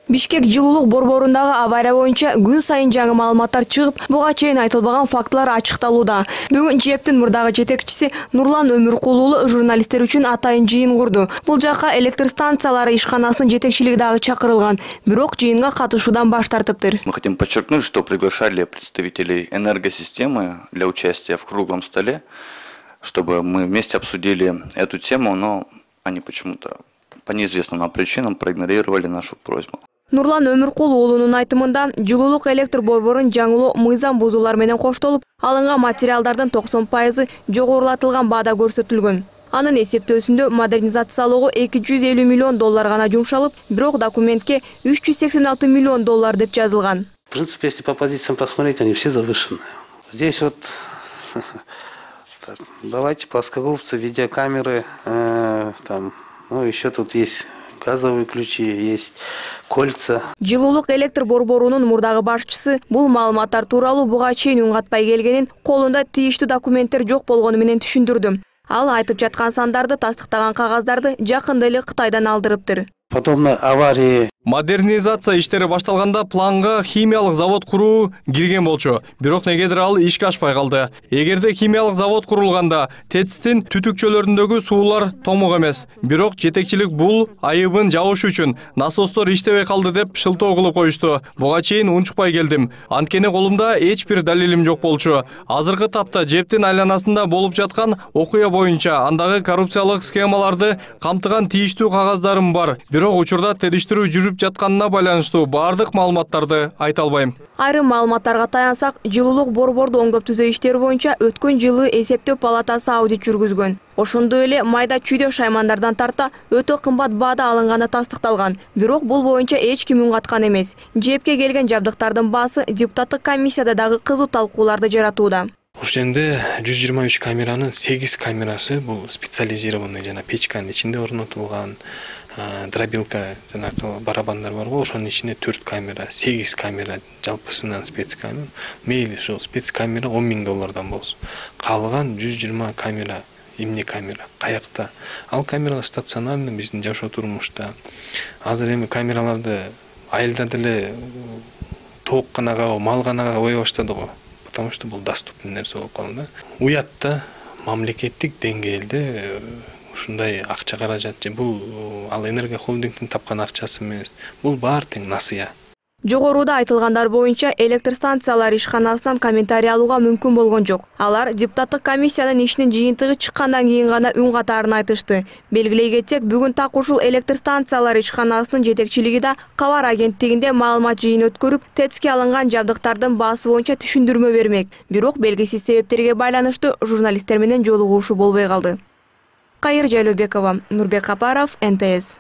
Бишкек жылуулук борборундагы авария боюнча күн сайын жаңы маалыматтар чыгып, буга чейин айтылбаган фактылар ачыкталууда. Бүгүн ЖЭБтин мурдагы жетекчиси Нурлан Өмүркул уулу журналисттер үчүн атайын жыйын курду. Бул жакка электр станциялары ишканасынын жетекчилиги дагы чакырылган, бирок жыйынга катышуудан баш тартыптыр. Мы хотим подчеркнуть, что приглашали представителей энергосистемы для участия в круглом столе, чтобы мы вместе обсудили эту тему, но они почему-то по неизвестным нам причинам проигнорировали нашу просьбу. Нурлан Өмүркул уулунун айтымында, жылуулук электр борборун жаңылоо мыйзам бузуулар менен коштолуп, алынган материалдардын 90% жогорулатылган баада көрсөтүлгөн. Анын эсептөөсүндө модернизациялоого $250 миллион гана жумшалып, бирок документке $386 миллион деп жазылган. В принципе, если по позициям посмотреть, они все завышенные. Здесь вот давайте плоскогубцы, видеокамеры, ну еще тут есть газовые ключи, есть кольца. Жылуулук электр борборунун мурдагы башчысы бул маалыматтар тууралуу буга чейин үн катпай келгенин, колунда тийиштүү документтер жок болгону менен түшүндүрдү. Ал айтып жаткан сандарды тастыктаган кагаздарды жакында эле Кытайдан алдырыптыр. Подобно аварии. Модернизация иштери башталганда планга химиялык завод куруу кирген болчу. Бирок негедир ал ишке ашпай калды. Эгерде химиялык завод курулганда ТЭЦтин түтүкчөлөрүндөгү суулар томук эмес. Бирок жетекчилик бул айыбын жабыш үчүн насостор иштебей калды деп шылтоо кылып коюшту. Буга чейин унчукпай келдим. Анткени колумда эч бир далилим жок болчу. Азыркы тапта ЖЭБтин айланасында болуп жаткан окуя боюнча андагы коррупциялык схемаларды камтыган тийиштүү кагаздарым бар. Бирок учурда териштирүү жүрүп жатканына байланыштуу бардык маалыматтарды айта албайм. Айрым маалыматтарга таянсак, жылуулук борборду оңдоп түзөө иштери боюнча өткөн жылы эсептөө палатасы аудит жүргүзгөн. Ошондой эле майда чүйдө шаймандардан тарта өтө кымбат баада алынганы тастыкталган. Бирок бул боюнча эч ким үн каткан эмес. ЖЭБке келген жабдыктардын баасы депутаттык комиссияда дагы кызуу талкууларды жаратууда. Ошенде 123 камеранын 8 камерасы бул специализированный жана печканын ичинде орнотулган. Дробилка жанакы барабандар бар го, ошонун ичинде 4 камера, 8 камера жалпысынан спецкамера. Мейли ошо спецкамера $10 000 болсун. Калган 120 камера, эмне камера, каякта. Ал камералар стационарный биздин жашоо турмушта. Азыр эми камераларды айылда деле тоок ганага, мал ганага кое баштады го. Потому что бул доступный нерсе болуп калды. Уятта мамлекеттик деңгээлде ушундай акча каражат же бул ал энергия холдингдин тапкан акчасы эмес. Бул баары тең насыя. Жогоруда айтылгандар боюнча электр станциялар ишканасынан комментарий алууга мүмкүн болгон жок. Алар депутаттык комиссиянын ишинин жыйынтыгы чыккандан кийин гана үн катарын айтышты. Белгилей кетсек, бүгүн так ушул электр станциялар ишканасынын жетекчилиги да Кабар агенттигинде маалымат жыйын өткөрүп, ТЭЦке алынган жабдыктардын баасы боюнча түшүндүрмө бермек. Бирок белгисиз себептерге байланыштуу журналисттер менен жолугушуу болбой калды. Кайыр Жайлообекова, Нурбек Капаров, НТС.